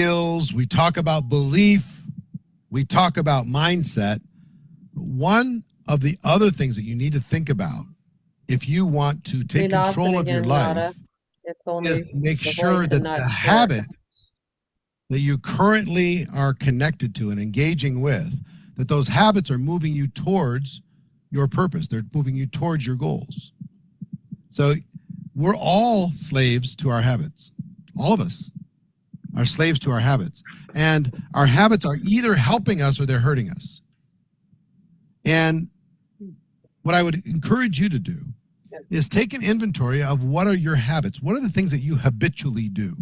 skills, we talk about belief, we talk about mindset. One of the other things that you need to think about if you want to take control of your life is to make sure that the habit that you currently are connected to and engaging with, that those habits are moving you towards your purpose. They're moving you towards your goals. So we're all slaves to our habits. All of us are slaves to our habits. And our habits are either helping us or they're hurting us. And what I would encourage you to do is take an inventory of what are your habits? What are the things that you habitually do?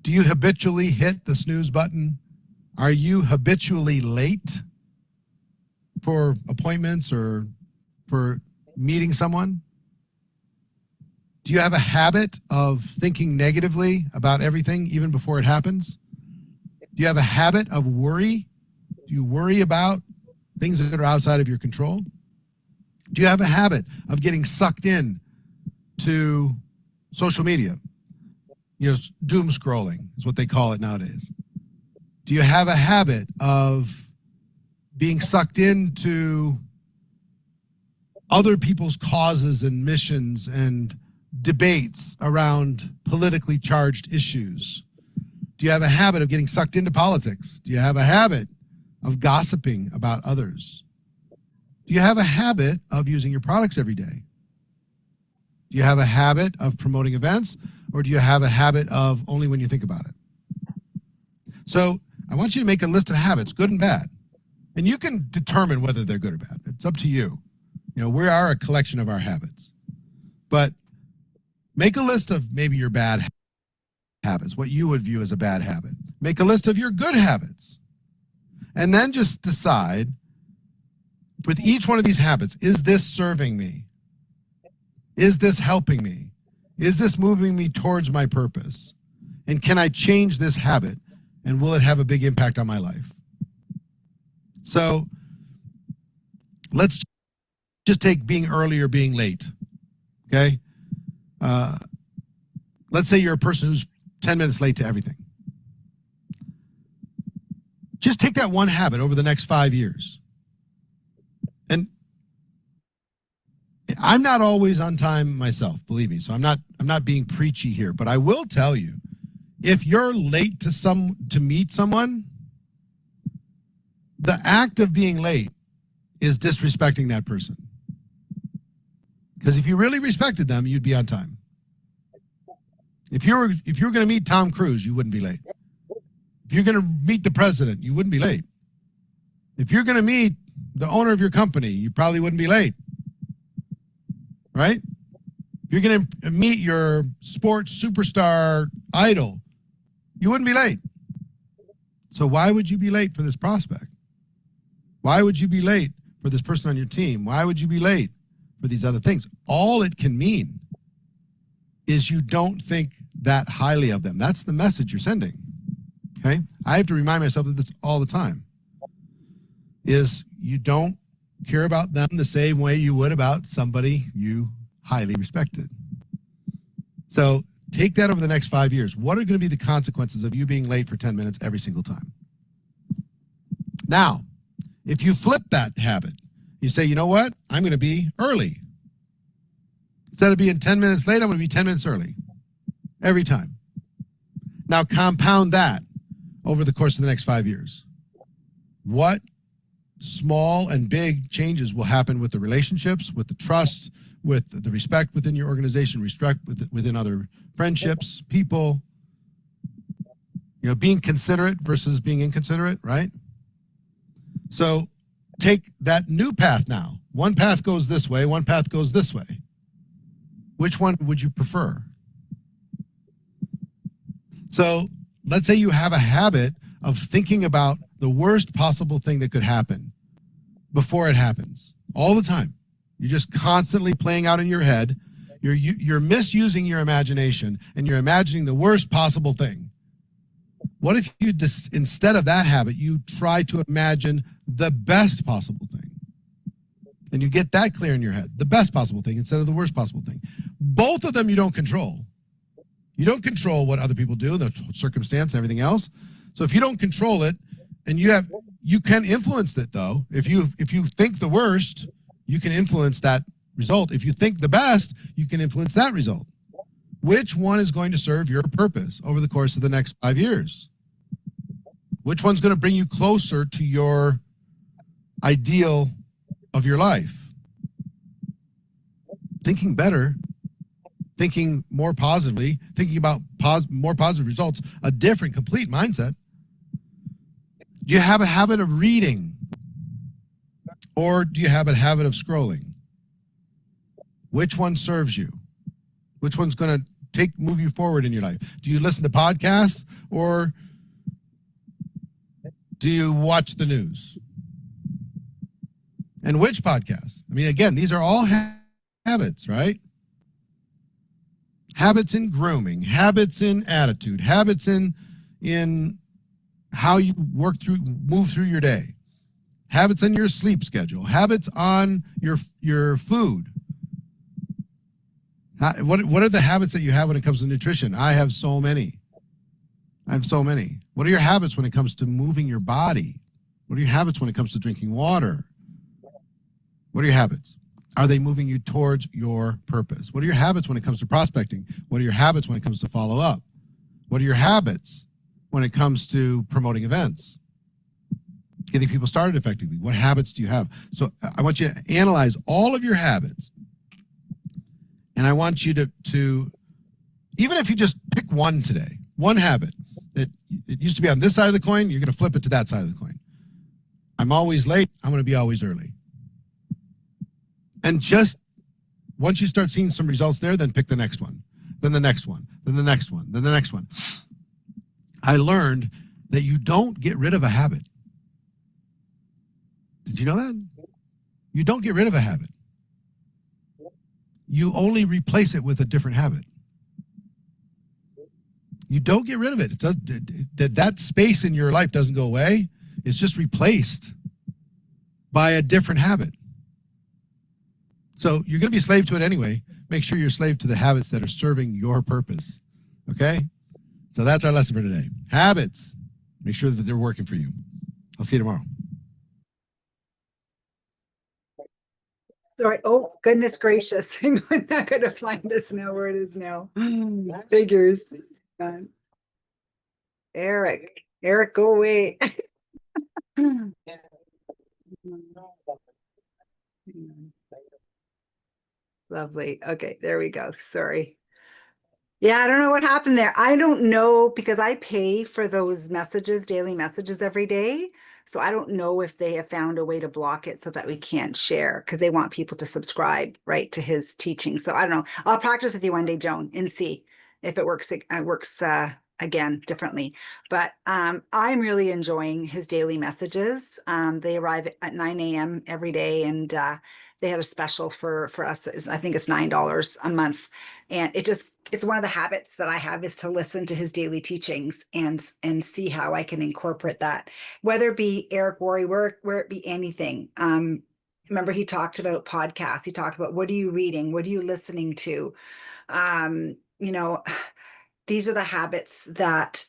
Do you habitually hit the snooze button? Are you habitually late for appointments or for meeting someone? Do you have a habit of thinking negatively about everything even before it happens? Do you have a habit of worry? Do you worry about things that are outside of your control? Do you have a habit of getting sucked in to social media? You know, doom scrolling is what they call it nowadays. Do you have a habit of being sucked into other people's causes and missions and debates around politically charged issues? Do you have a habit of getting sucked into politics? Do you have a habit of gossiping about others? Do you have a habit of using your products every day? Do you have a habit of promoting events, or do you have a habit of only when you think about it? So I want you to make a list of habits, good and bad. And you can determine whether they're good or bad. It's up to you. You know, we are a collection of our habits. But make a list of maybe your bad habits, what you would view as a bad habit. Make a list of your good habits. And then just decide, with each one of these habits, is this serving me? Is this helping me? Is this moving me towards my purpose? And can I change this habit? And will it have a big impact on my life? So let's just take being early or being late, okay? Let's say you're a person who's 10 minutes late to everything. Just take that one habit over the next 5 years. And I'm not always on time myself, believe me. So I'm not being preachy here, but I will tell you, if you're late to meet someone, the act of being late is disrespecting that person. Because if you really respected them, you'd be on time. If you were going to meet Tom Cruise, you wouldn't be late. If you're going to meet the president, you wouldn't be late. If you're going to meet the owner of your company, you probably wouldn't be late. Right? If you're going to meet your sports superstar idol, you wouldn't be late. So why would you be late for this prospect? Why would you be late for this person on your team? Why would you be late for these other things? All it can mean is you don't think that highly of them. That's the message you're sending. Okay? I have to remind myself of this all the time. Is you don't care about them the same way you would about somebody you highly respected. So take that over the next 5 years. What are going to be the consequences of you being late for 10 minutes every single time? Now, if you flip that habit, you say, you know what? I'm going to be early. Instead of being 10 minutes late, I'm going to be 10 minutes early every time. Now compound that over the course of the next 5 years. What small and big changes will happen with the relationships, with the trust, with the respect within your organization, respect within other friendships, people, you know, being considerate versus being inconsiderate, right? So take that new path now. One path goes this way, one path goes this way. Which one would you prefer? So let's say you have a habit of thinking about the worst possible thing that could happen before it happens all the time. You're just constantly playing out in your head. You're misusing your imagination and you're imagining the worst possible thing. What if you instead of that habit, you try to imagine the best possible thing? And you get that clear in your head, the best possible thing instead of the worst possible thing. Both of them you don't control. You don't control what other people do, the circumstance, and everything else. So if you don't control it, and you can influence it though. If you think the worst, you can influence that result. If you think the best, you can influence that result. Which one is going to serve your purpose over the course of the next 5 years? Which one's going to bring you closer to your ideal of your life? Thinking better, thinking more positively, thinking about more positive results, a different, complete mindset. Do you have a habit of reading? Or do you have a habit of scrolling? Which one serves you? Which one's going to move you forward in your life? Do you listen to podcasts or do you watch the news? And which podcasts? I mean, again, these are all habits, right? Habits in grooming, habits in attitude, habits in how you move through your day, habits in your sleep schedule, habits on your food. What are the habits that you have when it comes to nutrition? I have so many. What are your habits when it comes to moving your body? What are your habits when it comes to drinking water? What are your habits? Are they moving you towards your purpose? What are your habits when it comes to prospecting? What are your habits when it comes to follow up? What are your habits when it comes to promoting events? Getting people started effectively. What habits do you have? So I want you to analyze all of your habits. And I want you to even if you just pick one today, one habit that it used to be on this side of the coin, you're going to flip it to that side of the coin. I'm always late. I'm going to be always early. And just once you start seeing some results there, then pick the next one, then the next one, then the next one, then the next one. I learned that you don't get rid of a habit. Did you know that? You don't get rid of a habit. You only replace it with a different habit. You don't get rid of it. That space in your life doesn't go away. It's just replaced by a different habit. So you're going to be a slave to it anyway. Make sure you're a slave to the habits that are serving your purpose. Okay? So that's our lesson for today. Habits. Make sure that they're working for you. I'll see you tomorrow. Sorry. Oh, goodness gracious. I'm not going to find this now where it is now. Figures. Eric, go away. Lovely. Okay, there we go. Sorry. Yeah, I don't know what happened there. I don't know because I pay for those messages, daily messages every day. So I don't know if they have found a way to block it so that we can't share because they want people to subscribe, right, to his teaching. So I don't know. I'll practice with you one day, Joan, and see if it works. It works again differently. But I'm really enjoying his daily messages. They arrive at 9 a.m. every day, and they had a special for us. I think it's $9 a month, and it's one of the habits that I have is to listen to his daily teachings and see how I can incorporate that, whether it be Eric Worre, where it be anything. Remember, he talked about podcasts. He talked about what are you reading? What are you listening to? You know, these are the habits that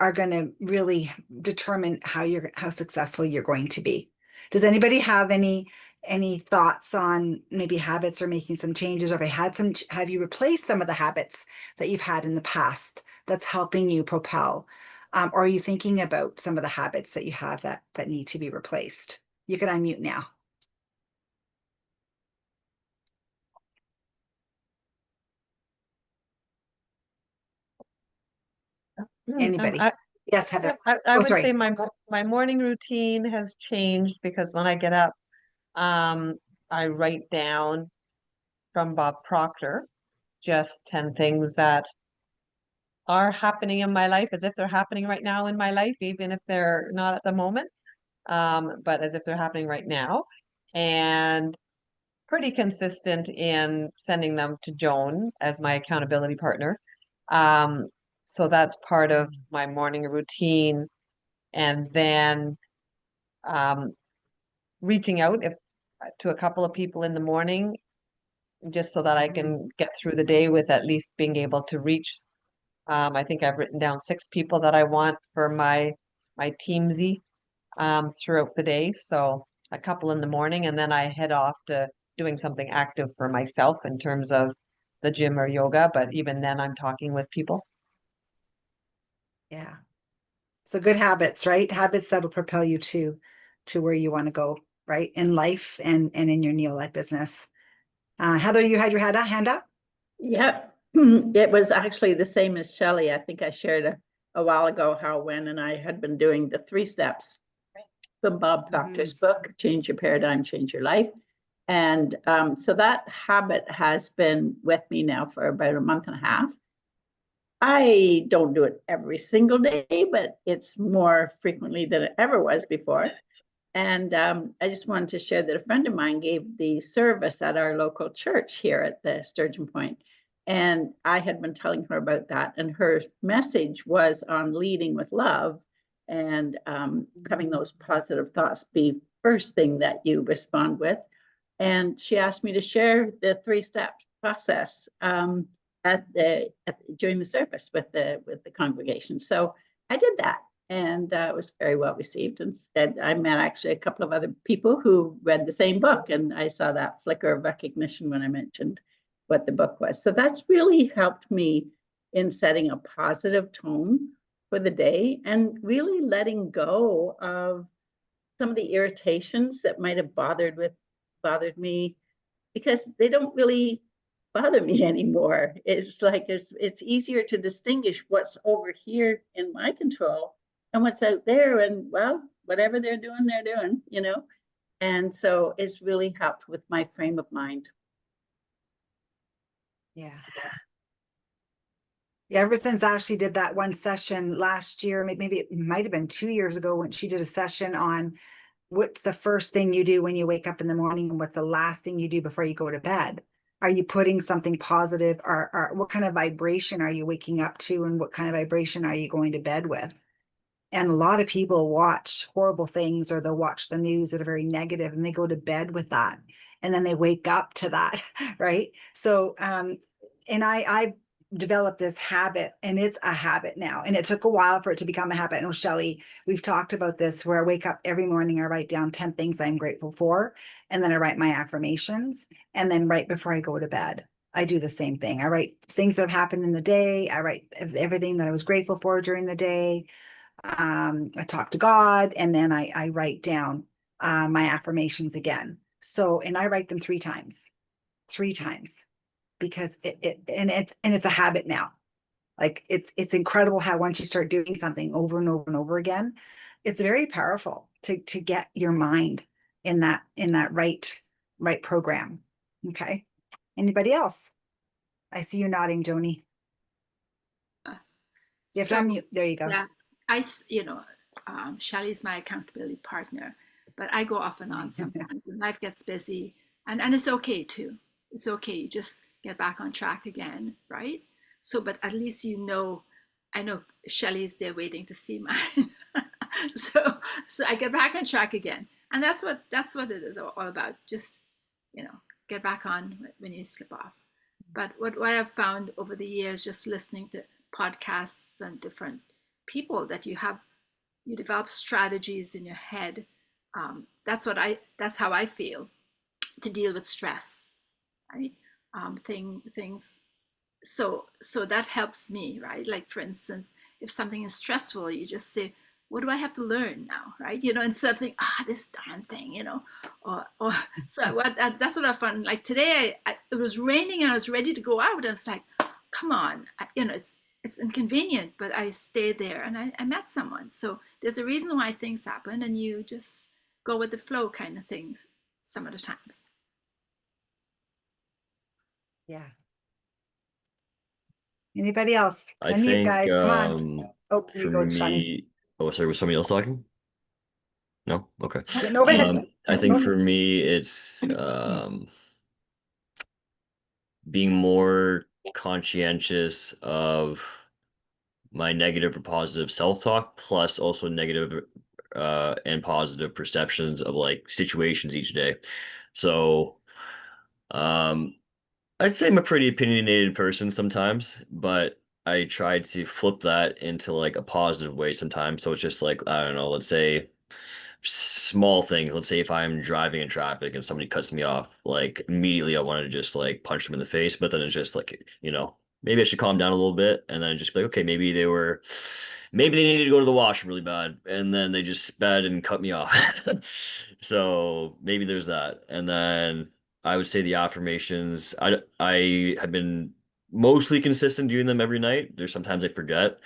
are going to really determine how successful you're going to be. Does anybody have any thoughts on maybe habits or making some changes, or have you replaced some of the habits that you've had in the past that's helping you propel? Or are you thinking about some of the habits that you have that need to be replaced? You can unmute now. Anybody? Yes, Heather. I would say my morning routine has changed because when I get up, I write down from Bob Proctor just 10 things that are happening in my life as if they're happening right now in my life, even if they're not at the moment, but as if they're happening right now. And pretty consistent in sending them to Joan as my accountability partner. So that's part of my morning routine. And then reaching out to a couple of people in the morning just so that I can get through the day with at least being able to reach. I think I've written down 6 people that I want for my Teamsy throughout the day. So a couple in the morning, and then I head off to doing something active for myself in terms of the gym or yoga. But even then, I'm talking with people. Yeah. So good habits, right? Habits that'll propel you to where you want to go, right? In life and in your neo-life business. Heather, you had your hand up? Yep. It was actually the same as Shelley. I think I shared a while ago how Wen and I had been doing the 3 steps from Bob Proctor's book, Change Your Paradigm, Change Your Life. And so that habit has been with me now for about a month and a half. I don't do it every single day, but it's more frequently than it ever was before. And I just wanted to share that a friend of mine gave the service at our local church here at the Sturgeon Point. And I had been telling her about that. And her message was on leading with love and having those positive thoughts be first thing that you respond with. And she asked me to share the 3-step process during the service with the congregation. So I did that. And it was very well received. And I met actually a couple of other people who read the same book. And I saw that flicker of recognition when I mentioned what the book was. So that's really helped me in setting a positive tone for the day and really letting go of some of the irritations that might have bothered me, because they don't really bother me anymore. It's like it's easier to distinguish what's over here in my control and what's out there, and well, whatever they're doing, and so it's really helped with my frame of mind. Yeah, ever since Ashley did that one session last year, maybe it might have been 2 years ago, when she did a session on what's the first thing you do when you wake up in the morning and what's the last thing you do before you go to bed. Are you putting something positive, or what kind of vibration are you waking up to, and what kind of vibration are you going to bed with? And a lot of people watch horrible things, or they'll watch the news that are very negative, and they go to bed with that, and then they wake up to that, right? So and I developed this habit, and it's a habit now, and it took a while for it to become a habit. And Shelley, we've talked about this, where I wake up every morning, I write down 10 things I'm grateful for, and then I write my affirmations, and then right before I go to bed, I do the same thing. I write things that have happened in the day. I write everything that I was grateful for during the day. I talk to God, and then I write down my affirmations again. So, and I write them 3 times, because it's a habit now. Like it's incredible how once you start doing something over and over and over again, it's very powerful to get your mind in that right program. Okay. Anybody else? I see you nodding, Joni. You have to unmute. There you go. Yeah, Shelley's my accountability partner, but I go off and on sometimes when life gets busy, and it's okay too. It's okay. You just get back on track again, right? So, but at least I know Shelley's there waiting to see mine. so I get back on track again, and that's what it is all about. Just get back on when you slip off. But what I've found over the years, just listening to podcasts and different people, that you develop strategies in your head. That's how I feel to deal with stress, right? Things. So that helps me, right? Like, for instance, if something is stressful, you just say, what do I have to learn now, right? Instead of saying, this darn thing, or so that's what I found. Like today, it was raining and I was ready to go out, and it's like, come on, it's inconvenient, but I stayed there and I met someone. So there's a reason why things happen, and you just go with the flow kind of things some of the times. Yeah. Anybody else? I Unmute, think, guys. Come on. Oh, you for go, me, Johnny. oh, sorry, was somebody else talking? No? Okay. No, go ahead. I think for me, it's being more conscientious of my negative or positive self-talk, plus also negative and positive perceptions of like situations each day. So I'd say I'm a pretty opinionated person sometimes, but I try to flip that into like a positive way sometimes. So it's just like, I don't know, let's say small things. Let's say if I'm driving in traffic and somebody cuts me off, like immediately I want to just like punch them in the face, but then it's just like, maybe I should calm down a little bit and then just be like, okay, maybe they needed to go to the washroom really bad and then they just sped and cut me off. So maybe there's that. And then I would say the affirmations, I have been mostly consistent doing them every night. There's sometimes I forget.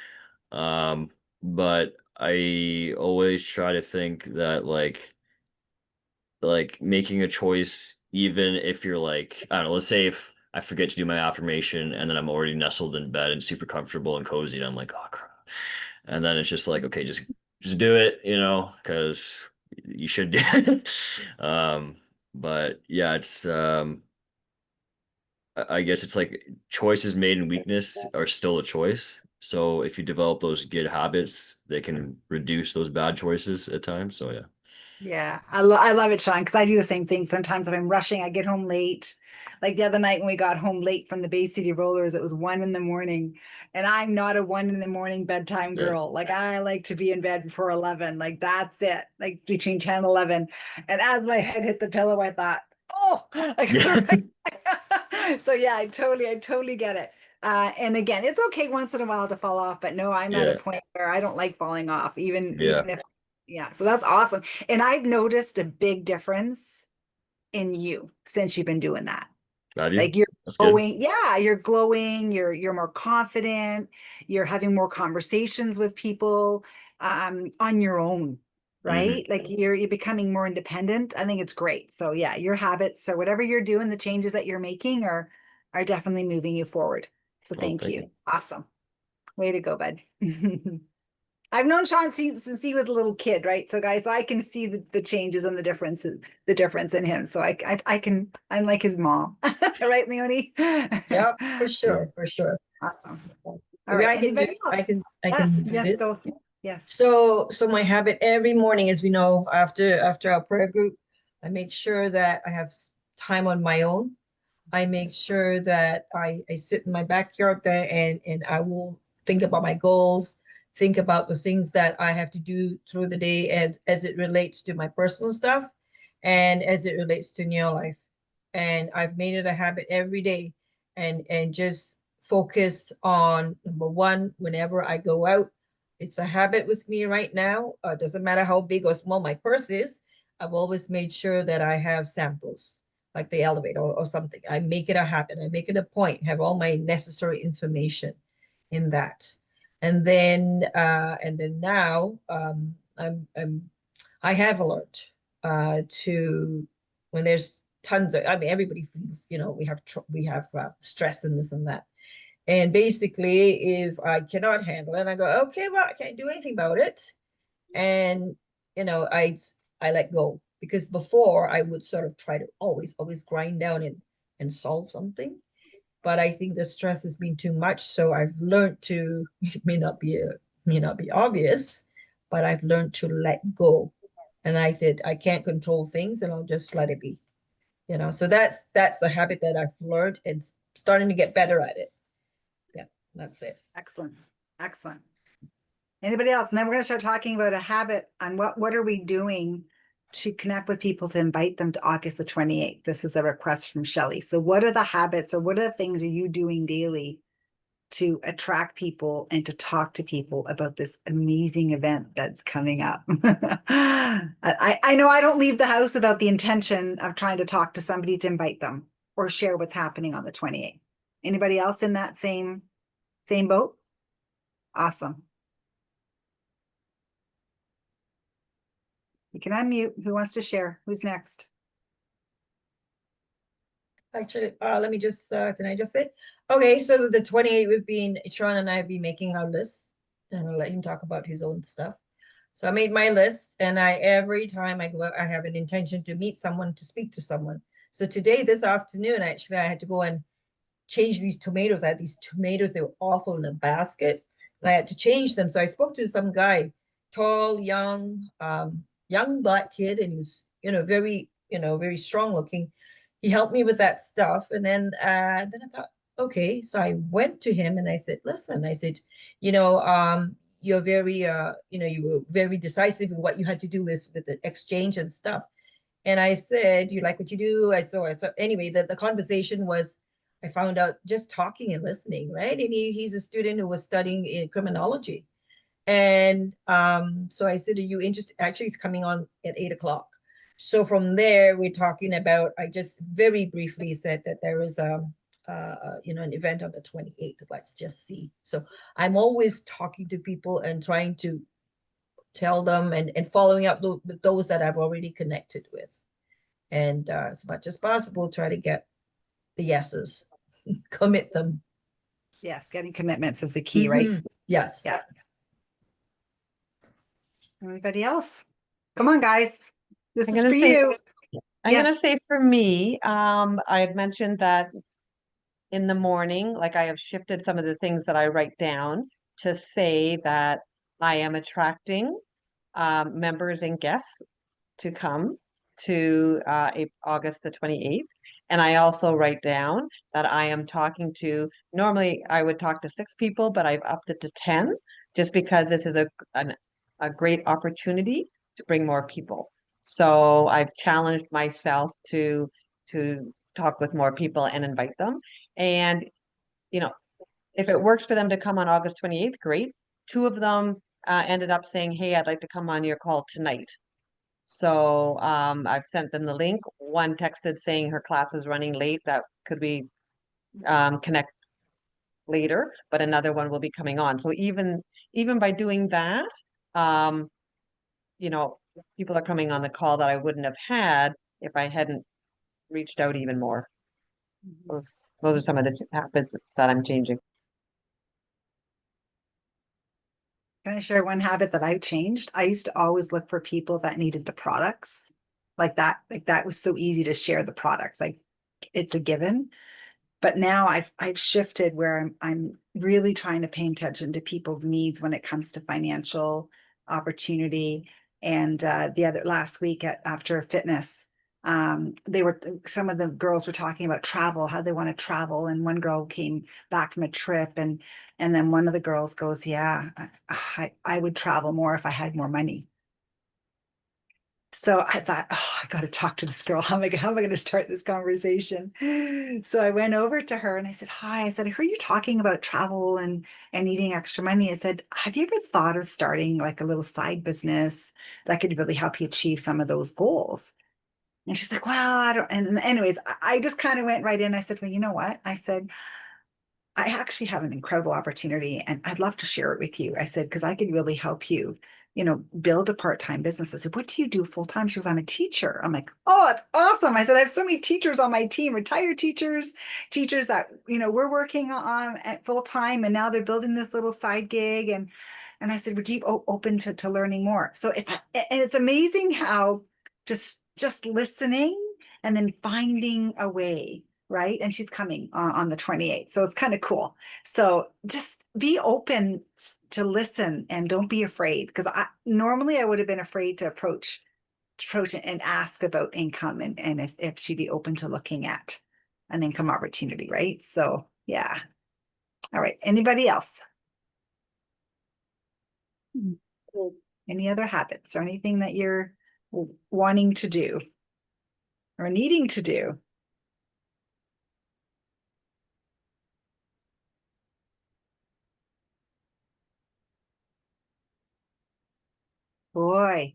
But I always try to think that like making a choice, even if you're like, I don't know, let's say if I forget to do my affirmation and then I'm already nestled in bed and super comfortable and cozy, and I'm like, oh crap. And then it's just like, okay, just do it, because you should do it. But yeah, it's I guess it's like choices made in weakness are still a choice. So if you develop those good habits, they can reduce those bad choices at times. So yeah. Yeah, I love it, Sean, because I do the same thing. Sometimes if I'm rushing, I get home late. Like the other night when we got home late from the Bay City Rollers, it was 1 in the morning. And I'm not a 1 in the morning bedtime Yeah. girl. Like I like to be in bed before 11. Like that's it. Like between 10 and 11. And as my head hit the pillow, I thought, oh, like, Yeah. so yeah, I totally get it. And again, it's okay once in a while to fall off, but no, I'm at a Yeah. point where I don't like falling off, even Yeah. if yeah, so that's awesome. And I've noticed a big difference in you since you've been doing that. Have you? Like you're That's good. glowing, yeah, you're glowing, you're more confident, you're having more conversations with people on your own, Hmm. right? Like you're becoming more independent. I think it's great. So yeah, your habits, so whatever you're doing, the changes that you're making are definitely moving you forward. So Oh, thank thank you. you. Awesome. Way to go, bud. I've known Sean since he was a little kid, right? So guys, I can see the changes and the difference in him. So I'm like his mom, right, Leonie? Yep, for Yeah. sure, for sure. Awesome. All Maybe right. I can Anybody just, else? I Yes, can do yes, this. go. Yes. So my habit every morning, as we know, after our prayer group, I make sure that I have time on my own. I make sure that I sit in my backyard there and I will think about my goals, think about the things that I have to do through the day as it relates to my personal stuff and as it relates to new life. And I've made it a habit every day and just focus on number one, whenever I go out. It's a habit with me right now. Doesn't matter how big or small my purse is. I've always made sure that I have samples like the elevator or something. I make it a habit. I make it a point, have all my necessary information in that. And then now I have learned to when there's tons of, I mean, everybody feels, we have stress and this and that. And basically, if I cannot handle it, I go, okay, well, I can't do anything about it. And, I let go because before I would sort of try to always grind down and solve something. But I think the stress has been too much. So I've learned to, it may not be obvious, but I've learned to let go. And I said, I can't control things and I'll just let it be. So that's a habit that I've learned and starting to get better at it. Yeah, that's it. Excellent. Excellent. Anybody else? And then we're going to start talking about a habit on what are we doing to connect with people to invite them to August the 28th. This is a request from Shelley. So what are the habits or what are the things are you doing daily to attract people and to talk to people about this amazing event that's coming up? I know I don't leave the house without the intention of trying to talk to somebody to invite them or share what's happening on the 28th. Anybody else in that same boat? Awesome. You can unmute. Who wants to share? Who's next? Actually, let me just, can I just say? Okay, so the 28th, Sean and I have been making our lists, and I'll let him talk about his own stuff. So I made my list, and every time I go out, I have an intention to meet someone, to speak to someone. So today, this afternoon, actually, I had to go and change these tomatoes. I had these tomatoes, they were awful in a basket, and I had to change them. So I spoke to some guy, tall, young black kid, and he was, very strong looking. he helped me with that stuff. And then I thought, okay. So I went to him and I said, listen, I said, you're very, you were very decisive in what you had to do with the exchange and stuff. And I said, you like what you do? So anyway, the conversation was, I found out just talking and listening, right? And he's a student who was studying in criminology. And so I said, are you interested? Actually, it's coming on at 8 o'clock. So from there, we're talking about, I just very briefly said that there is an event on the 28th. Let's just see. So I'm always talking to people and trying to tell them and following up with those that I've already connected with. And as much as possible, try to get the yeses, commit them. Yes, getting commitments is the key, right? Yes. Yeah. Anybody else? Come on, guys. This I'm is gonna for say- you. I'm gonna Yes. say for me, I had mentioned that in the morning, like I have shifted some of the things that I write down to say that I am attracting members and guests to come to August the 28th. And I also write down that I am talking to, normally I would talk to 6 people, but I've upped it to 10, just because this is a great opportunity to bring more people. So I've challenged myself to talk with more people and invite them. And, if it works for them to come on August 28th, great. 2 of them ended up saying, hey, I'd like to come on your call tonight. So I've sent them the link. One texted saying her class is running late. That could we connect later, but another one will be coming on. So even by doing that, people are coming on the call that I wouldn't have had if I hadn't reached out even more. Those are some of the habits that I'm changing. Can I share one habit that I've changed? I used to always look for people that needed the products like that. Like that was so easy to share the products. Like it's a given. But now I've shifted where I'm really trying to pay attention to people's needs when it comes to financial opportunity. And the other last week after fitness, some of the girls were talking about travel, how they want to travel. And one girl came back from a trip and then one of the girls goes, yeah, I would travel more if I had more money. So I thought, oh, I got to talk to this girl. How am I going to start this conversation? So I went over to her and I said, hi, I said, I heard you talking about travel and needing extra money. I said, have you ever thought of starting like a little side business that could really help you achieve some of those goals? And she's like, well, I don't. And anyways, I just kind of went right in. I said, well, you know what? I said, I actually have an incredible opportunity and I'd love to share it with you. I said, because I could really help you, build a part-time business. I said, what do you do full-time? She goes, I'm a teacher. I'm like, oh, that's awesome. I said, I have so many teachers on my team, retired teachers that, we're working on at full-time and now they're building this little side gig. And I said, would you open to learning more? So and it's amazing how just listening and then finding a way. Right. And she's coming on the 28th. So it's kind of cool. So just be open to listen and don't be afraid. Because normally I would have been afraid to approach and ask about income and if she'd be open to looking at an income opportunity. Right. So yeah. All right. Anybody else? Any other habits or anything that you're wanting to do or needing to do? Boy.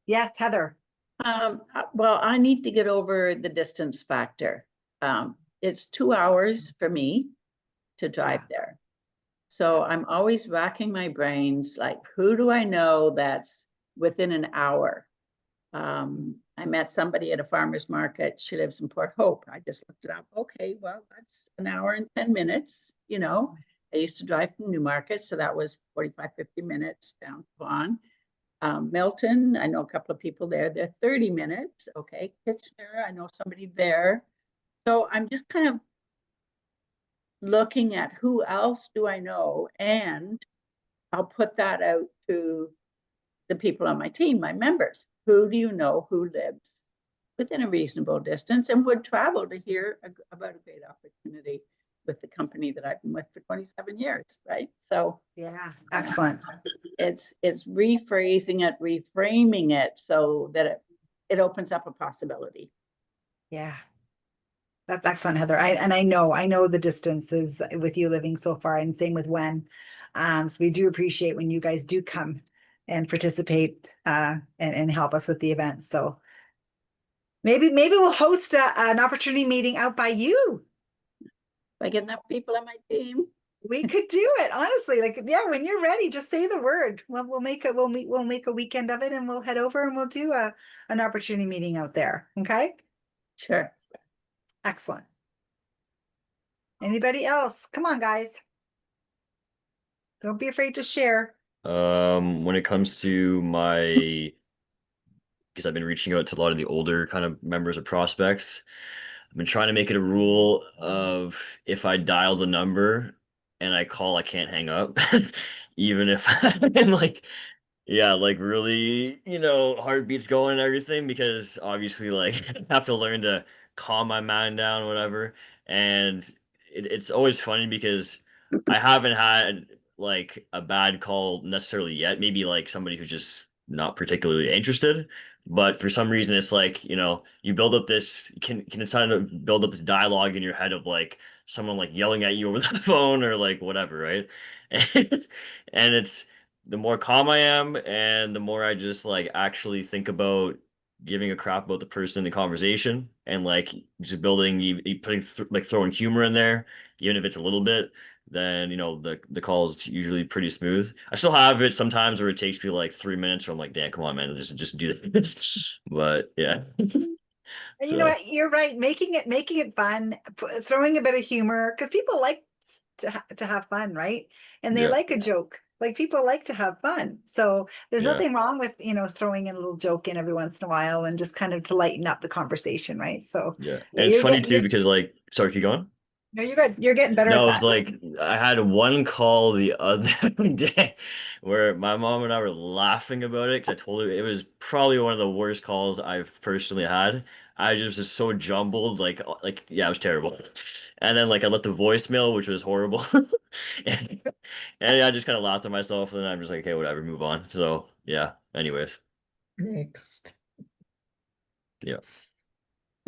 Yes, Heather. Well, I need to get over the distance factor. It's 2 hours for me to drive there. So I'm always racking my brains, like, who do I know that's within an hour? I met somebody at a farmer's market. She lives in Port Hope. I just looked it up. Okay, well, that's an hour and 10 minutes. I used to drive from Newmarket, so that was 45, 50 minutes down to Vaughan. Milton, I know a couple of people there. They're 30 minutes. Okay, Kitchener, I know somebody there. So I'm just kind of looking at who else do I know, and I'll put that out to the people on my team, my members. Who do you know who lives within a reasonable distance and would travel to hear about a great opportunity with the company that I've been with for 27 years, right? So Yeah, excellent. it's rephrasing it, reframing it so that it opens up a possibility. Yeah. That's excellent, Heather. I know the distances with you living so far, and same with Wen. So we do appreciate when you guys do come and participate and help us with the events. So maybe we'll host an opportunity meeting out by you. If I get enough people on my team. We could do it, honestly. Like, yeah, when you're ready, just say the word. We'll make a weekend of it, and we'll head over and we'll do an opportunity meeting out there. Okay. Sure. Excellent. Anybody else? Come on, guys. Don't be afraid to share. When it comes to because I've been reaching out to a lot of the older kind of members of prospects, I've been trying to make it a rule of if I dial the number and I call, I can't hang up, even if I'm like, yeah, like really, heartbeats going and everything, because obviously, like, I have to learn to calm my mind down, whatever. And it's always funny because I haven't had like a bad call necessarily yet. Maybe like somebody who's just not particularly interested. But for some reason, it's like, you build up this, can it's kind of build up this dialogue in your head of like someone like yelling at you over the phone or like whatever, right? And it's, the more calm I am and the more I just like actually think about giving a crap about the person in the conversation and like just building, putting like throwing humor in there, even if it's a little bit, then the call is usually pretty smooth. I still have it sometimes where it takes me like 3 minutes where I'm like, damn, come on, man, just do this. But yeah. And you know what? You're right. Making it fun, throwing a bit of humor, because people like to have fun, right? And they Yeah. like a joke. Like, people like to have fun. So there's Yeah. nothing wrong with, throwing in a little joke in every once in a while and just kind of to lighten up the conversation, right? So Yeah. yeah, And it's funny too because like, sorry, keep going. no, you're good. You're getting better No, at it was that. like I had one call the other day where my mom and I were laughing about it because I told her it was probably one of the worst calls I've personally had. I just was just so jumbled, like yeah, it was terrible. And then like I left the voicemail, which was horrible, and, and I just kind of laughed at myself, and then I'm just like, okay, whatever, move on. So yeah. Anyways, Next. yeah,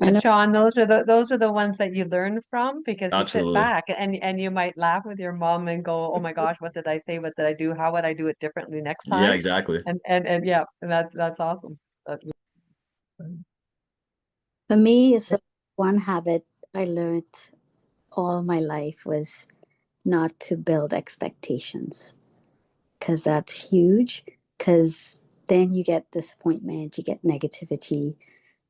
And Sean, those are the ones that you learn from, because you sit absolutely. back and you might laugh with your mom and go, "Oh my gosh, what did I say? What did I do? How would I do it differently next Yeah, time?" exactly. And yeah, that's awesome. For me, it's one habit I learned all my life was not to build expectations, because that's huge. Because then you get disappointment, you get negativity,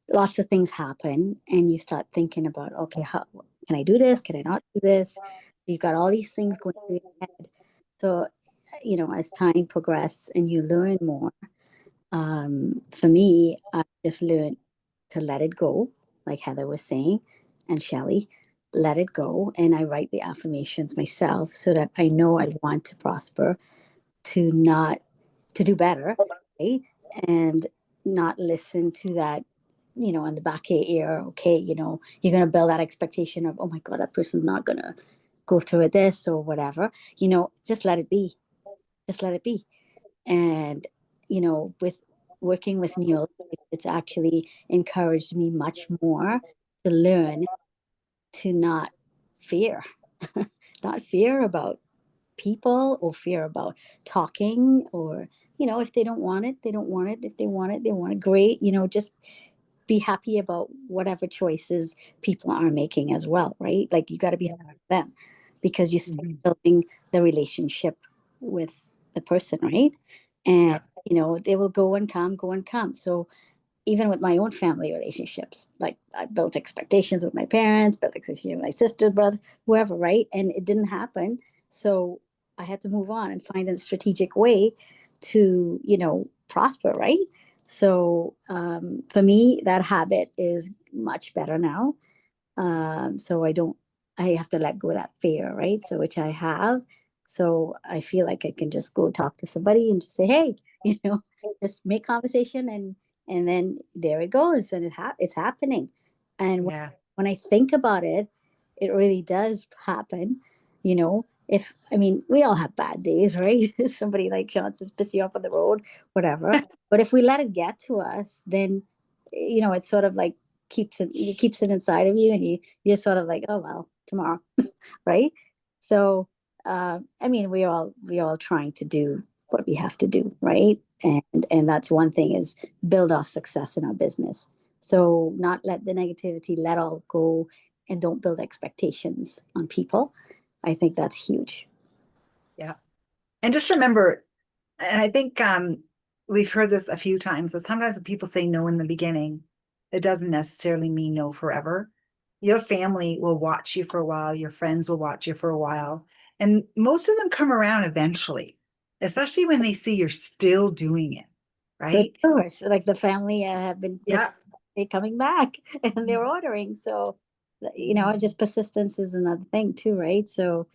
lots of things happen, and you start thinking about, okay, how can I do this? Can I not do this? You've got all these things going through your head. So, as time progresses and you learn more, for me, I just learned to let it go, like Heather was saying, and Shelley, let it go. And I write the affirmations myself so that I know I want to prosper, to do better, right? And not listen to that, in the back of your ear, okay, you're going to build that expectation of, oh my God, that person's not going to go through with this or whatever, just let it be. Just let it be. And, with working with Neil, it's actually encouraged me much more to learn to not fear, not fear about people or fear about talking, or, if they don't want it, they don't want it. If they want it, they want it. Great. Just be happy about whatever choices people are making as well, right? Like, you got to be happy with them, because you're still building the relationship with the person, right? And they will go and come. So even with my own family relationships, like, I built expectations with my parents, built expectations with my sister, brother, whoever, right? And it didn't happen. So I had to move on and find a strategic way to, prosper, right? So for me, that habit is much better now. So I have to let go of that fear, right? So, which I have. So I feel like I can just go talk to somebody and just say, hey, just make conversation and then there it goes, and it's happening. And Yeah. when I think about it, it really does happen. You know, if I mean, we all have bad days, right? Somebody like Sean says, piss you off on the road, whatever. But if we let it get to us, then it's sort of like keeps it inside of you, and you're sort of like, oh well, tomorrow, right? So I mean, we all trying to do what we have to do, right? And that's one thing, is build our success in our business. So not let the negativity let all go, and don't build expectations on people. I think that's huge. Yeah. And just remember, and I think we've heard this a few times, that sometimes when people say no in the beginning, it doesn't necessarily mean no forever. Your family will watch you for a while, your friends will watch you for a while, and most of them come around eventually, especially when they see you're still doing it, right? Of course, like the family have been Yeah. coming back and they're ordering. So, just persistence is another thing too, right? So,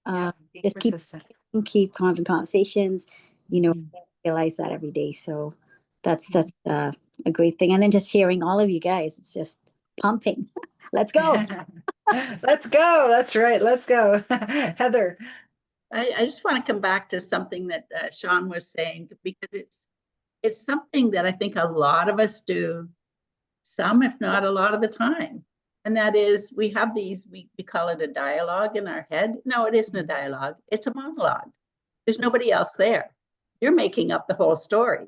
Yeah. Being just persistent. keep having conversations, Mhm. realize that every day. So that's a great thing. And then just hearing all of you guys, it's just pumping. Let's go. Let's go. That's right. Let's go. Heather. I just want to come back to something that Sean was saying, because it's something that I think a lot of us do, some, if not a lot of the time. And that is, we have these, we call it a dialogue in our head. No, it isn't a dialogue. It's a monologue. There's nobody else there. You're making up the whole story.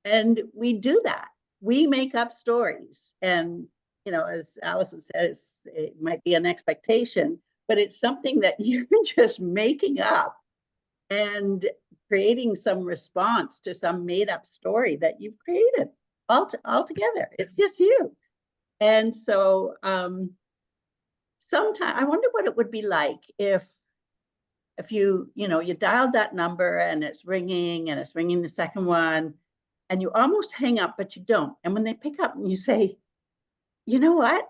And we do that. We make up stories. And, as Allison says, it might be an expectation, but it's something that you're just making up and creating some response to some made up story that you've created altogether. It's just you. And so sometimes I wonder what it would be like if you dialed that number and it's ringing the second one, and you almost hang up, but you don't. And when they pick up and you say, you know what?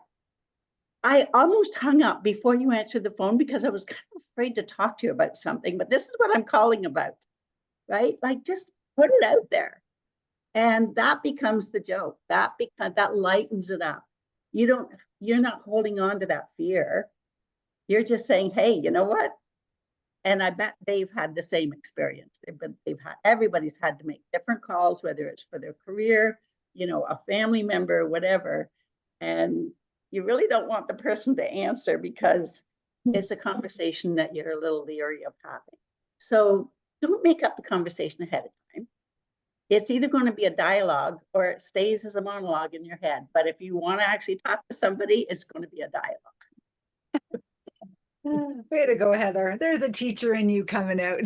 I almost hung up before you answered the phone because I was kind of afraid to talk to you about something, but this is what I'm calling about, right? Like, just put it out there. And that becomes the joke. That lightens it up. You're not holding on to that fear. You're just saying, hey, you know what? And I bet they've had the same experience. Everybody's had to make different calls, whether it's for their career, a family member, whatever. And you really don't want the person to answer because it's a conversation that you're a little leery of having. So don't make up the conversation ahead of time. It's either going to be a dialogue or it stays as a monologue in your head. But if you want to actually talk to somebody, it's going to be a dialogue. Way to go, Heather. There's a teacher in you coming out.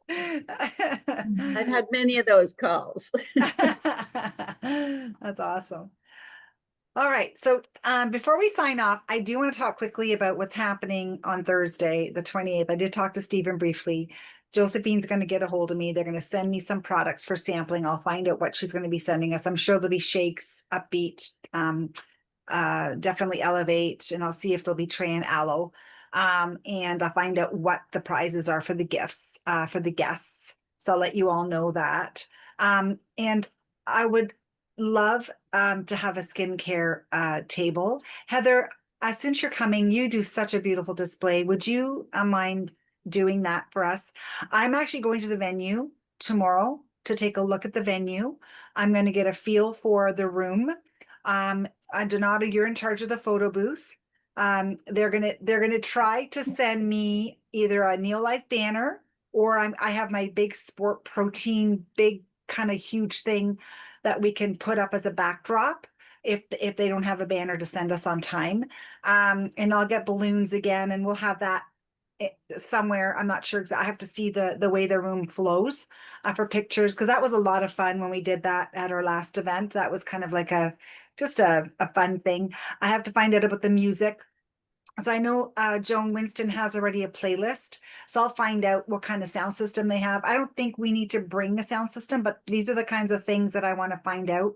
I've had many of those calls. That's awesome. All right. So before we sign off, I do want to talk quickly about what's happening on Thursday, the 28th. I did talk to Stephen briefly. Josephine's going to get a hold of me. They're going to send me some products for sampling. I'll find out what she's going to be sending us. I'm sure there'll be shakes, upbeat, definitely elevate, and I'll see if there'll be tray and aloe. And I'll find out what the prizes are for the gifts, for the guests. So I'll let you all know that. And I would love to have a skincare table. Heather, since you're coming, you do such a beautiful display. Would you mind doing that for us? I'm actually going to the venue tomorrow to take a look at the venue. I'm going to get a feel for the room. Donato, you're in charge of the photo booth. They're gonna try to send me either a Neolife banner, or I have my big sport protein, big kind of huge thing that we can put up as a backdrop if they don't have a banner to send us on time. And I'll get balloons again, and we'll have that somewhere. I'm not sure exactly. I have to see the way the room flows for pictures, because that was a lot of fun when we did that at our last event. That was kind of like just a fun thing. I have to find out about the music. So I know Joan Winston has already a playlist, so I'll find out what kind of sound system they have. I don't think we need to bring a sound system, but these are the kinds of things that I want to find out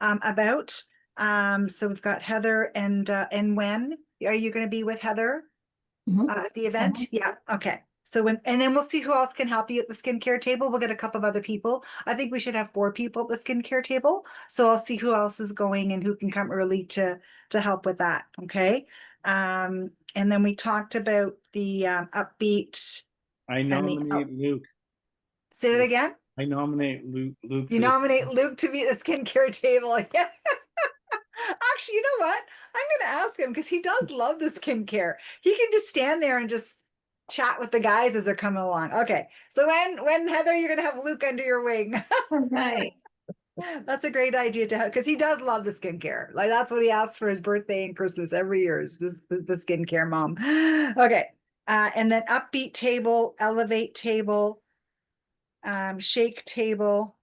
about. So we've got Heather, and when are you going to be with Heather at the event? Yeah. Okay. So and then we'll see who else can help you at the skincare table. We'll get a couple of other people. I think we should have 4 people at the skincare table. So I'll see who else is going and who can come early to help with that. Okay. And then we talked about the upbeat. I And the- nominate Luke. Say that again. I nominate Luke. You nominate Luke to be at the skincare table. Yeah. Actually, you know what? I'm going to ask him because he does love the skincare. He can just stand there and just chat with the guys as they're coming along. Okay. So when Heather, you're going to have Luke under your wing. Right. That's a great idea to have because he does love the skincare. Like that's what he asks for his birthday and Christmas every year is just the skincare mom. Okay. And then upbeat table, elevate table, shake table,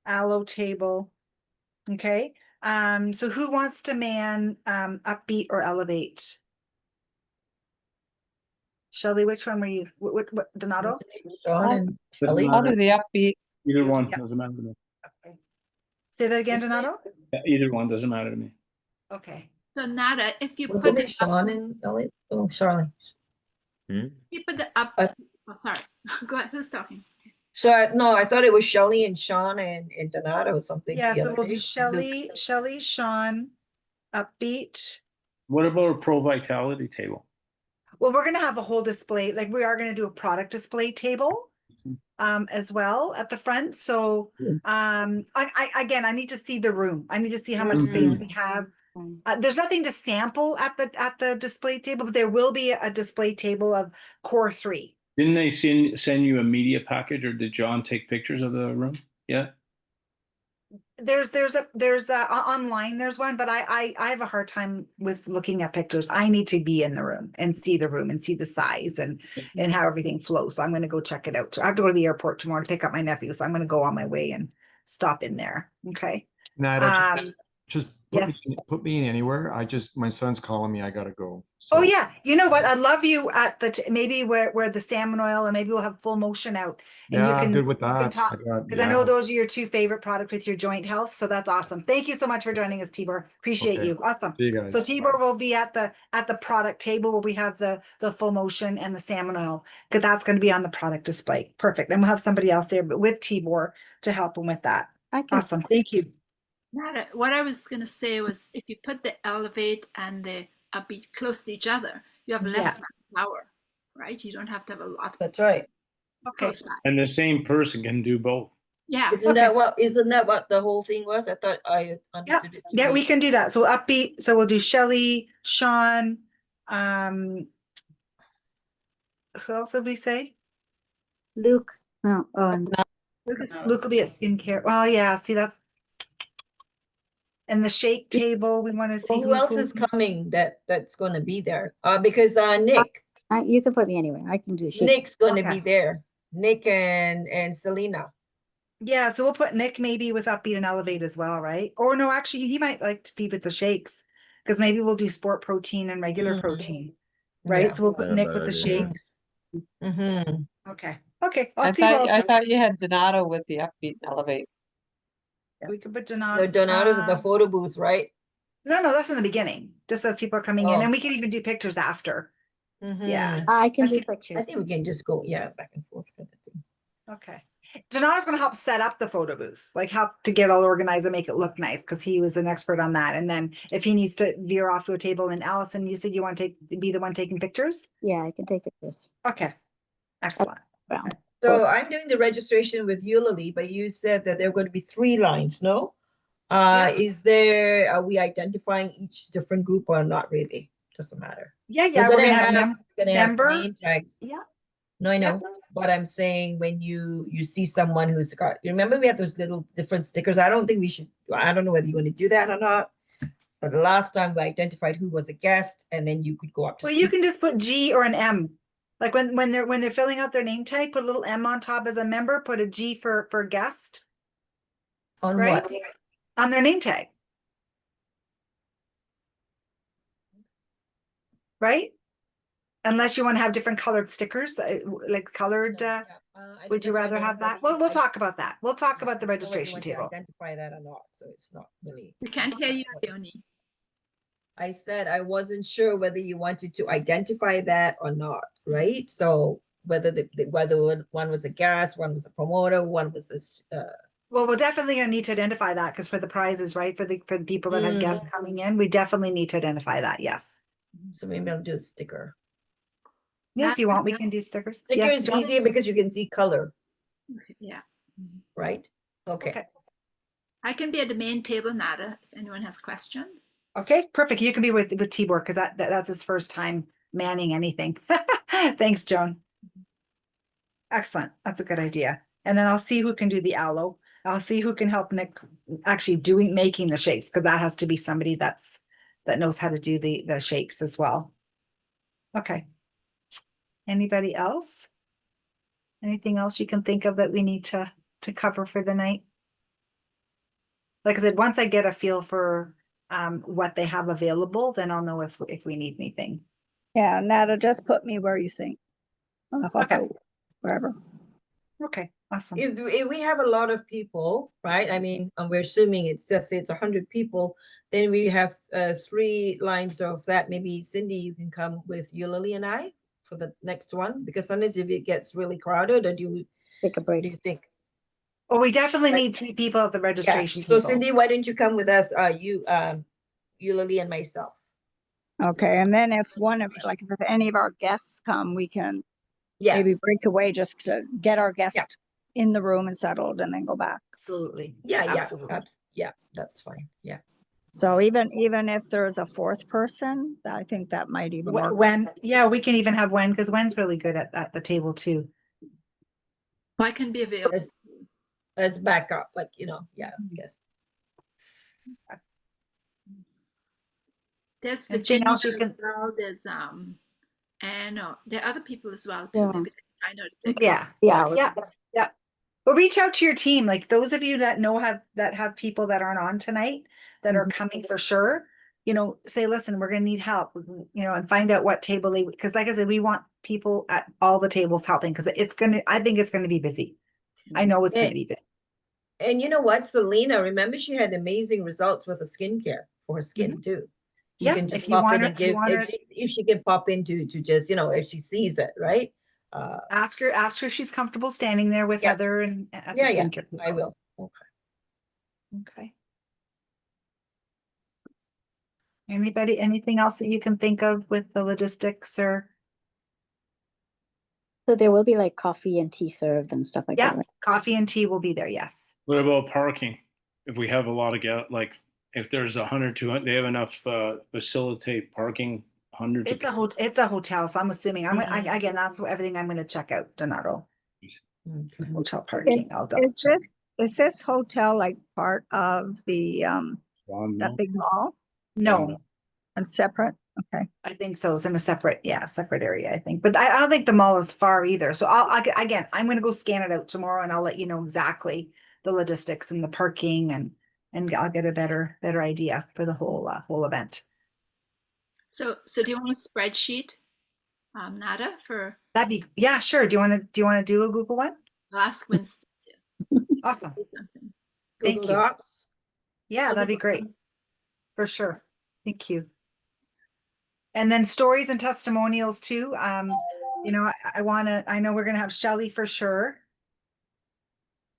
aloe table. Okay. So who wants to man upbeat or elevate? Shelley, which one were you? What Donato? Sean and Doesn't Shelley. I'll matter. do the upbeat. Either one Yeah. doesn't matter to me. Okay. Say that again, Donato? Yeah, either one doesn't matter to me. Okay. So Nada, if you Was put it it Sean and Elliot? Oh, Charlie. you put the up. Uh, Oh, sorry. Go ahead. Who's talking? So no, I thought it was Shelley and Sean and Donato or something. Yeah, the so other we'll day. do Shelley, Sean, upbeat. What about a pro vitality table? Well, we're gonna have a whole display, like we are gonna do a product display table as well at the front. So I again I need to see the room. I need to see how much space we have. There's nothing to sample at the display table, but there will be a display table of core 3. Didn't they send you a media package, or did John take pictures of the room? Yeah. There's online there's one, but I have a hard time with looking at pictures. I need to be in the room and see the room and see the size and how everything flows. So I'm going to go check it out. So I have to go to the airport tomorrow to pick up my nephew. So I'm going to go on my way and stop in there. Okay. Nada, just yes. put me in anywhere. My son's calling me. I gotta go. Oh yeah, you know what? I'd love you at the maybe where the salmon oil and maybe we'll have full motion out. And Yeah, you I'm can, good with you can that. talk because I know those are your 2 favorite products with your joint health. So that's awesome. Thank you so much for joining us, Tibor. Appreciate Okay. you. Awesome. See you guys. So Tibor will be at the product table where we have the full motion and the salmon oil because that's going to be on the product display. Perfect. And we'll have somebody else there with Tibor to help him with that. Awesome. Thank you. Nada, what I was going to say was if you put the elevate and the upbeat close to each other, you have less power, right? You don't have to have a lot. That's right. Okay. Close by. And the same person can do both. Yeah. Isn't that what the whole thing was? I thought I understood it. Yeah, we can do that. So upbeat. So we'll do Shelley, Sean. Who else did we say? Luke. No, Luke will be at skincare. Well, yeah. See, that's and the shake table. We want to see Well, who else is coming that's going to be there? Because Nick. you can put me anywhere. I can do shake. Nick's going to be there. Nick and Selena. Yeah, so we'll put Nick maybe with upbeat and elevate as well, right? Or no, actually, he might like to be with the shakes because maybe we'll do sport protein and regular protein, right? Yeah. So we'll put Nick with the idea. shakes. Mm-hmm. Okay. Okay. I'll I see. What thought I else. thought you had Donato with the upbeat and elevate. We could put Donato. Donato's at the photo booth, right? No, that's in the beginning, just as people are coming in, and we can even do pictures after. Mhm. Yeah. I can I do think- I pictures. think we can just go, back and forth kind of thing. Okay. Donato's going to help set up the photo booth, like help to get all organized and make it look nice because he was an expert on that. And then if he needs to veer off to a table, and Allison, you said you want to be the one taking pictures? Yeah, I can take pictures. Okay. Excellent. Well, So I'm doing the registration with you, Lily, but you said that there are going to be 3 lines, no? Are we identifying each different group or not really? Doesn't matter. Yeah, We're we're gonna gonna have have- Gonna have member. name tags. Yeah. No, I know. Yeah. But I'm saying when you see someone who's got, you remember we had those little different stickers? I don't think we should, I don't know whether you want to do that or not. But the last time we identified who was a guest and then you could go up to. Well, you speak. can just put G or an M. Like when they're filling out their name tag, put a little M on top as a member, put a G for guest, On right? what? On their name tag. Right? Unless you want to have different colored stickers, like colored, would you rather have that? Well, we'll talk about that. We'll talk about the registration table. Identify that or not, so it's not really. We can't hear you, Leonie. I said I wasn't sure whether you wanted to identify that or not, right? So whether one was a guest, one was a promoter, one was this. Well, we're definitely gonna need to identify that because for the prizes, right? For the people that had guests coming in, we definitely need to identify that. Yes. So maybe I'll do a sticker. Yeah, if you want, we can do stickers. Sticker Yes, is John? easier because you can see color, Yeah. right? Okay. Okay. I can be at the main table, Nada, if anyone has questions. Okay, perfect. You can be with Tibor because that's his first time manning anything. Thanks, Joan. Excellent. That's a good idea. And then I'll see who can do the aloe. I'll see who can help Nick actually making the shakes because that has to be somebody that knows how to do the shakes as well. Okay. Anybody else? Anything else you can think of that we need to cover for the night? Like I said, once I get a feel for what they have available, then I'll know if we need anything. Yeah, Nada, just put me where you think. Okay. Wherever. Okay, awesome. If we have a lot of people, right? I mean, we're assuming it's 100 people, then we have 3 lines of that. Maybe Cindy, you can come with Eulalie and I for the next one, because sometimes if it gets really crowded, or do Take a break. you think? Well, we definitely Like- need 3 people at the Yeah. registration So table. Cindy, why don't you come with us? Eulalie and myself. Okay, and then if any of our guests come, we can maybe Yes. break away just to get our guest in the room and settled and then go back. Absolutely. Yeah. Absolutely. Yeah. That's fine. Yeah. So even if there's a 4th person, I think that might even work. Yeah, we can even have Wen because Wen's really good at the table too. I can be available. As backup, yeah, I guess. There's Anything Virginia else you as can- well. There's and there are other people as well too. Yeah. Maybe I know. the big- Yeah. Yeah. Yeah. But reach out to your team, like those of you that have people that aren't on tonight that are coming for sure. Say, listen, we're gonna need help. And find out what table because like I said, we want people at all the tables helping because I think it's gonna be busy. I know it's gonna be busy. And you know what, Selena, remember she had amazing results with the skincare for her skin too. She Yeah, can just if you pop want in her- and if you give, want her- if she can pop into to just, if she sees it, right? Ask her if she's comfortable standing there with Yeah. Heather and at the Yeah, skincare I table. will. Okay. Okay. Anything else that you can think of with the logistics or? So there will be like coffee and tea served and stuff like Yeah, that, right? coffee and tea will be there. Yes. What about parking? If we have a lot of if there's 100, 200, they have enough facilitate parking, hundreds It's of. it's a hotel, so I'm assuming again, that's everything I'm gonna check out, Donato. Okay. Hotel parking. I'll double Is check. this hotel like part of the that big mall No, and separate? Okay. I think so. It's in a separate area, I think. But I don't think the mall is far either. So I'm gonna go scan it out tomorrow and I'll let you know exactly the logistics and the parking and I'll get a better idea for the whole event. So do you want a spreadsheet, Nada, for Yeah, sure. Do you want to do a Google one? I'll ask Winston to Awesome. do something. Thank Google you. Docs. Yeah, that'd be great. For sure. Thank you. And then stories and testimonials too. I know we're gonna have Shelley for sure.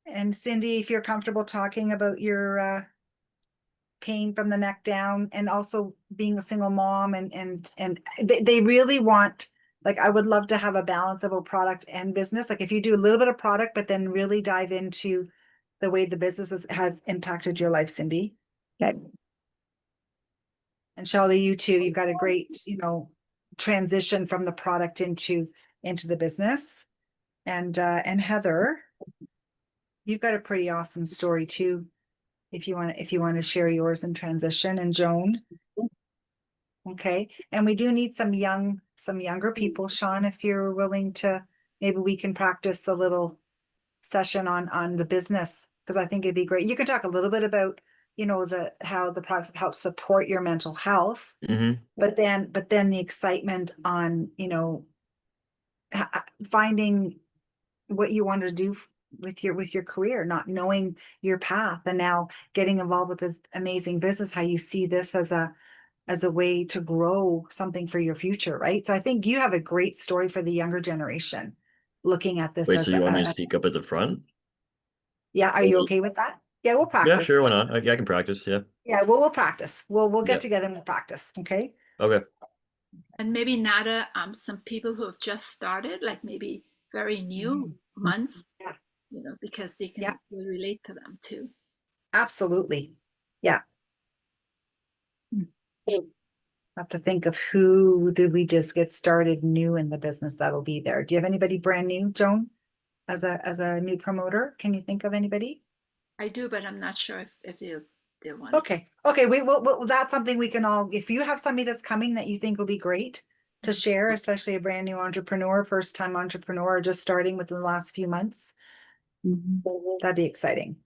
And Cindy, if you're comfortable talking about your pain from the neck down and also being a single mom and they really want, like, I would love to have a balance of a product and business. Like if you do a little bit of product, but then really dive into the way the business has impacted your life, Cindy. Okay. And Shelley, you too, you've got a great, transition from the product into the business. And Heather, you've got a pretty awesome story too. If you want to share yours in transition, and Joan. Okay. And we do need some younger people. Sean, if you're willing to, maybe we can practice a little session on the business, because I think it'd be great. You can talk a little bit about, how the products help support your mental health, but then the excitement on, finding what you want to do with your career, not knowing your path, and now getting involved with this amazing business, how you see this as a way to grow something for your future, right? So I think you have a great story for the younger generation looking at this Wait, as so you want me to speak up at the front? yeah, are you okay with that? Yeah, we'll practice. Yeah, sure, why not? Yeah, I can practice, yeah. Yeah, we'll practice. We'll get Yep. together and we'll practice. Okay. Okay. And maybe Nada, some people who have just started, like maybe very new months, Yeah. you know, because they can Yeah. relate to them too. Absolutely. Yeah. Have to think of who did we just get started new in the business that'll be there. Do you have anybody brand new, Joan, as a new promoter? Can you think of anybody? I do, but I'm not sure if they'll want Okay. Okay. We will. That's something we can all. If you have somebody that's coming that you think will be great to share, especially a brand new entrepreneur, first time entrepreneur, just starting within the last few months, that'd be exciting.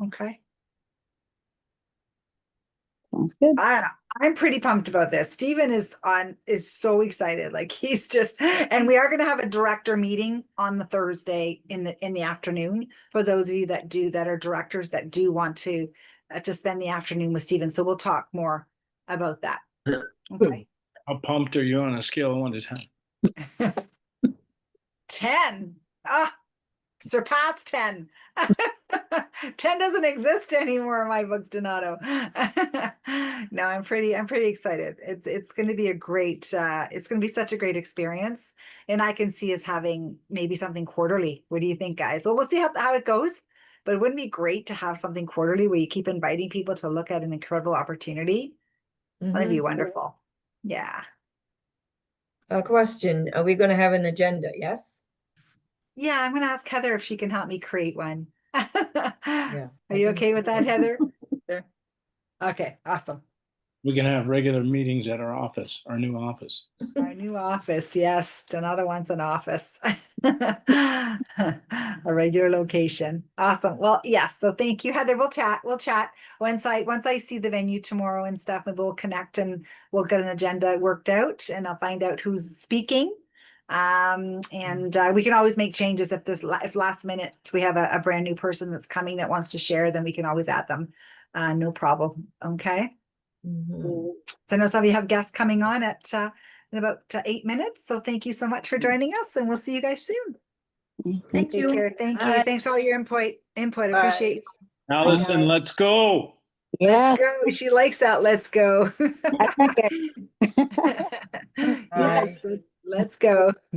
Okay. Sounds good. I'm pretty pumped about this. Steven is so excited. Like he's just, and we are going to have a director meeting on the Thursday in the afternoon for those of you that are directors that do want to spend the afternoon with Steven. So we'll talk more about that. Okay. How pumped are you on a scale of 1 to 10? 10. Surpass 10. 10 doesn't exist anymore in my books, Donato. No, I'm pretty excited. It's going to be it's going to be such a great experience. And I can see us having maybe something quarterly. What do you think, guys? Well, we'll see how it goes. But it wouldn't be great to have something quarterly where you keep inviting people to look at an incredible opportunity. That'd be wonderful. Yeah. A question, are we going to have an agenda? Yes? Yeah, I'm going to ask Heather if she can help me create one. Yeah. Are you okay with that, Heather? Sure. Okay, awesome. We can have regular meetings at our office, our new office. Our new office, yes. Donato wants an office. A regular location. Awesome. Well, yes. So thank you, Heather. We'll chat. Once I see the venue tomorrow and stuff, maybe we'll connect and we'll get an agenda worked out and I'll find out who's speaking. And we can always make changes if last minute we have a brand new person that's coming that wants to share, then we can always add them. No problem. Okay. So I know some of you have guests coming on in about 8 minutes. So thank you so much for joining us and we'll see you guys soon. Thank Take you. care. Thank you. Bye. Thanks for all your input. Bye. Appreciate it. Allison, let's go. Yeah. Let's go. She likes that. Let's go. I like it. Yes. Let's go.